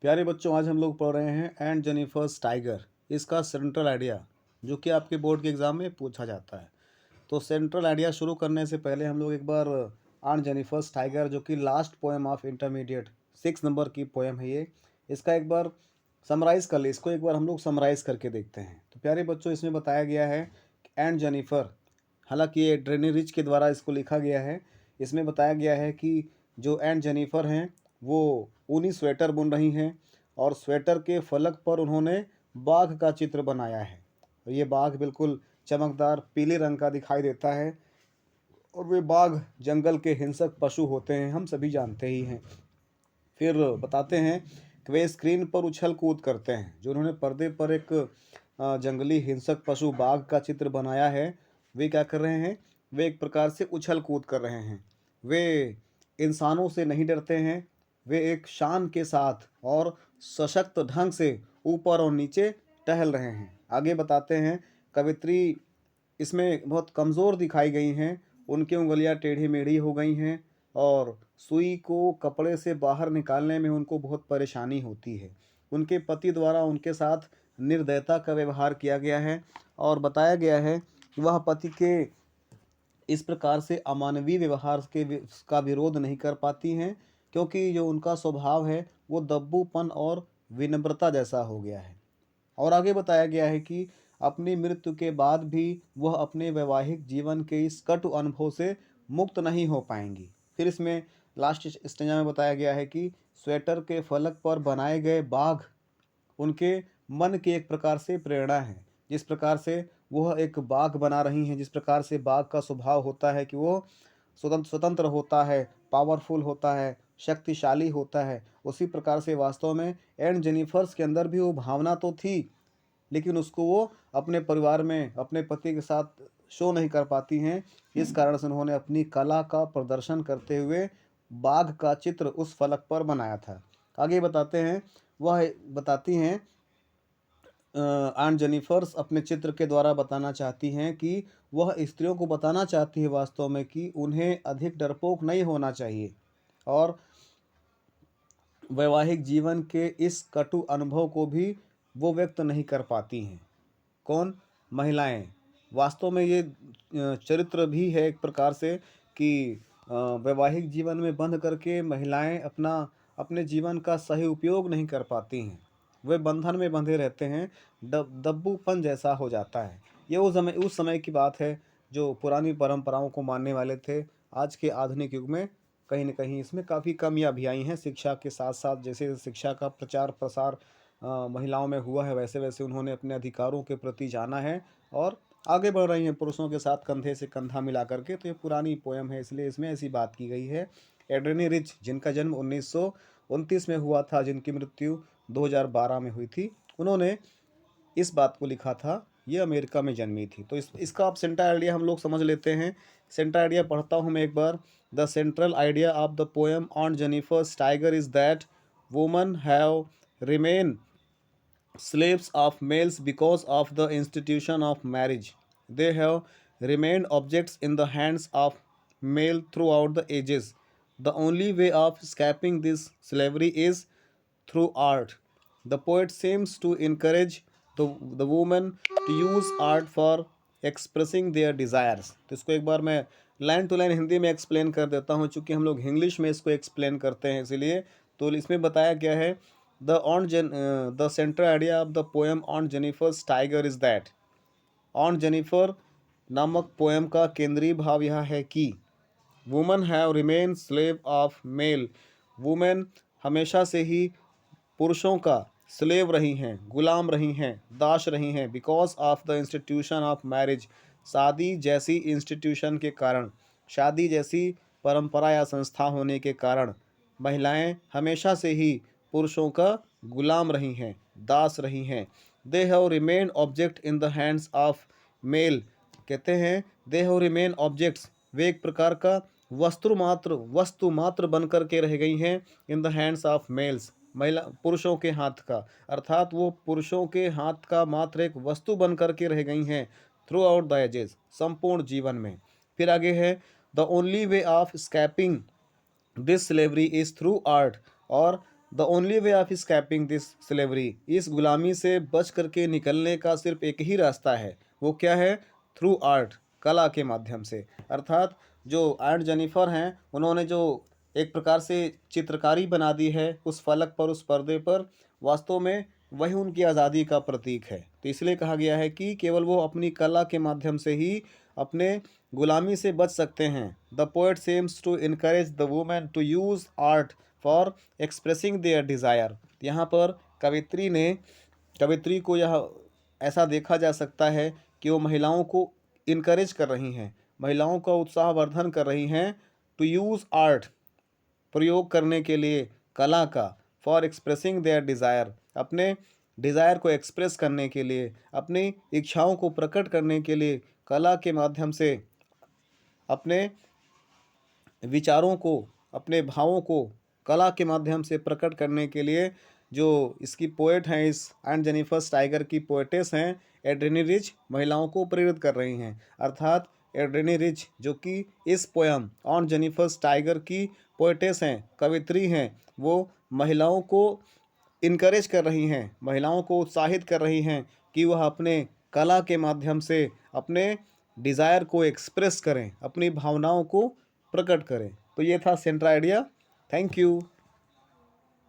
प्यारे बच्चों, आज हम लोग पढ़ रहे हैं एंड जेनिफर्स टाइगर। इसका सेंट्रल आइडिया जो कि आपके बोर्ड के एग्ज़ाम में पूछा जाता है। तो सेंट्रल आइडिया शुरू करने से पहले हम लोग एक बार एंड जेनिफर्स टाइगर, जो कि last poem of intermediate 6 number की पोएम है ये, इसका एक बार समराइज़ कर ले। इसको एक बार हम लोग समराइज़ करके देखते हैं। तो प्यारे बच्चों, इसमें बताया गया है एंड जेनिफर, हालांकि ये ड्रेनी रिच के द्वारा इसको लिखा गया है। इसमें बताया गया है कि जो एंड जेनिफर हैं वो ऊनी स्वेटर बुन रही हैं और स्वेटर के फलक पर उन्होंने बाघ का चित्र बनाया है। और ये बाघ बिल्कुल चमकदार पीले रंग का दिखाई देता है और वे बाघ जंगल के हिंसक पशु होते हैं, हम सभी जानते ही हैं। फिर बताते हैं कि वे स्क्रीन पर उछल कूद करते हैं। जो उन्होंने पर्दे पर एक जंगली हिंसक पशु बाघ का चित्र बनाया है, वे क्या कर रहे हैं? वे एक प्रकार से उछल कूद कर रहे हैं। वे इंसानों से नहीं डरते हैं। वे एक शान के साथ और सशक्त ढंग से ऊपर और नीचे टहल रहे हैं। आगे बताते हैं, कवित्री इसमें बहुत कमज़ोर दिखाई गई हैं। उनकी उँगलियाँ टेढ़ी-मेढ़ी हो गई हैं और सुई को कपड़े से बाहर निकालने में उनको बहुत परेशानी होती है। उनके पति द्वारा उनके साथ निर्दयता का व्यवहार किया गया है और बताया गया है कि वह पति के इस प्रकार से अमानवीय व्यवहार का विरोध नहीं कर पाती हैं, क्योंकि जो उनका स्वभाव है वो दब्बूपन और विनम्रता जैसा हो गया है। और आगे बताया गया है कि अपनी मृत्यु के बाद भी वह अपने वैवाहिक जीवन के इस कटु अनुभव से मुक्त नहीं हो पाएंगी। फिर इसमें लास्ट स्टेंजा में बताया गया है कि स्वेटर के फलक पर बनाए गए बाघ उनके मन की एक प्रकार से प्रेरणा है। जिस प्रकार से वह एक बाघ बना रही हैं, जिस प्रकार से बाघ का स्वभाव होता है कि वो स्वतंत्र होता है, पावरफुल होता है, शक्तिशाली होता है, उसी प्रकार से वास्तव में एंड जेनिफर्स के अंदर भी वो भावना तो थी, लेकिन उसको वो अपने परिवार में अपने पति के साथ शो नहीं कर पाती हैं। इस कारण से उन्होंने अपनी कला का प्रदर्शन करते हुए बाघ का चित्र उस फलक पर बनाया था। आगे बताते हैं, वह बताती हैं आंट जेनिफर्स अपने चित्र के द्वारा बताना चाहती हैं कि वह स्त्रियों को बताना चाहती है वास्तव में कि उन्हें अधिक डरपोक नहीं होना चाहिए और वैवाहिक जीवन के इस कटु अनुभव को भी वो व्यक्त नहीं कर पाती हैं। कौन? महिलाएं। वास्तव में ये चरित्र भी है एक प्रकार से कि वैवाहिक जीवन में बंध करके महिलाएं अपने जीवन का सही उपयोग नहीं कर पाती हैं। वे बंधन में बंधे रहते हैं, दब्बूपन जैसा हो जाता है। ये उस समय की बात है जो पुरानी परंपराओं को मानने वाले थे। आज के आधुनिक युग में कहीं न कहीं इसमें काफ़ी कमियाँ भी आई हैं। शिक्षा के साथ-साथ जैसे शिक्षा का प्रचार-प्रसार महिलाओं में हुआ है, वैसे-वैसे उन्होंने अपने अधिकारों के प्रति जाना है और आगे बढ़ रही हैं पुरुषों के साथ कंधे से कंधा मिला करके। तो ये पुरानी पोएम है, इसलिए इसमें ऐसी बात की गई है। एड्रेनी रिच, जिनका जन्म 1929 में हुआ था, जिनकी मृत्यु 2012 में हुई थी, उन्होंने इस बात को लिखा था। ये अमेरिका में जन्मी थी। तो इसका अब सेंट्रल आइडिया हम लोग समझ लेते हैं। सेंट्रल आइडिया पढ़ता हूँ मैं एक बार। The central idea of the poem on Jennifer's tiger is that women have remain slaves of males because of the institution of marriage. They have remained objects in the hands of male throughout the ages. The only way of escaping this slavery is through art. The poet seems to encourage the woman to use art for expressing their desires. तो इसको एक बार मैं line to line Hindi में explain कर देता हूँ, चूँकि हम लोग इंग्लिश में इसको एक्सप्लेन करते हैं इसलिए। तो इसमें बताया गया है, the central idea of the poem on Jennifer's tiger is that on Jennifer नामक पोएम का केंद्रीय भाव यह है कि women have remain slave of male. Women हमेशा से ही पुरुषों का स्लेव रही हैं, गुलाम रही हैं, दास रही हैं, because of the institution of marriage. शादी जैसी इंस्टीट्यूशन के कारण, शादी जैसी परंपरा या संस्था होने के कारण महिलाएं हमेशा से ही पुरुषों का गुलाम रही हैं, दास रही हैं। They have remain object in the hands of male. कहते हैं दे हैव रिमेन ऑब्जेक्ट्स, वे एक प्रकार का वस्तु मात्र बन कर के रह गई हैं in the hands of males, महिला पुरुषों के हाथ का, अर्थात वो पुरुषों के हाथ का मात्र एक वस्तु बन कर के रह गई हैं थ्रू आउट द एजेस, संपूर्ण जीवन में। फिर आगे है, the only way of escaping this slavery is through art. और the only way of escaping this slavery, इस गुलामी से बच करके निकलने का सिर्फ एक ही रास्ता है, वो क्या है? थ्रू आर्ट, कला के माध्यम से। अर्थात जो एंड जेनिफर हैं, उन्होंने जो एक प्रकार से चित्रकारी बना दी है उस फलक पर, उस पर्दे पर, वास्तव में वही उनकी आज़ादी का प्रतीक है। तो इसलिए कहा गया है कि केवल वो अपनी कला के माध्यम से ही अपने गुलामी से बच सकते हैं। The poet seems to encourage the women to use art for expressing their desire. यहाँ पर कवित्री को यह ऐसा देखा जा सकता है कि वो महिलाओं को इनकरेज कर रही हैं, महिलाओं का उत्साहवर्धन कर रही हैं, टू यूज़ आर्ट, प्रयोग करने के लिए कला का, फॉर एक्सप्रेसिंग देयर डिज़ायर, अपने डिज़ायर को एक्सप्रेस करने के लिए, अपनी इच्छाओं को प्रकट करने के लिए कला के माध्यम से अपने विचारों को, अपने भावों को कला के माध्यम से प्रकट करने के लिए जो इसकी पोएट हैं, इस एंड जेनिफर टाइगर की पोएटेस हैं, एड्रेनी रिच, महिलाओं को प्रेरित कर रही हैं। अर्थात एड्रेनी रिच जो कि इस पोयम ऑन जेनिफर टाइगर की पोएटेस हैं, कवित्री हैं, वो महिलाओं को इनकरेज कर रही हैं, महिलाओं को उत्साहित कर रही हैं कि वह अपने कला के माध्यम से अपने डिज़ायर को एक्सप्रेस करें, अपनी भावनाओं को प्रकट करें। तो ये था सेंट्रल आइडिया। Thank you.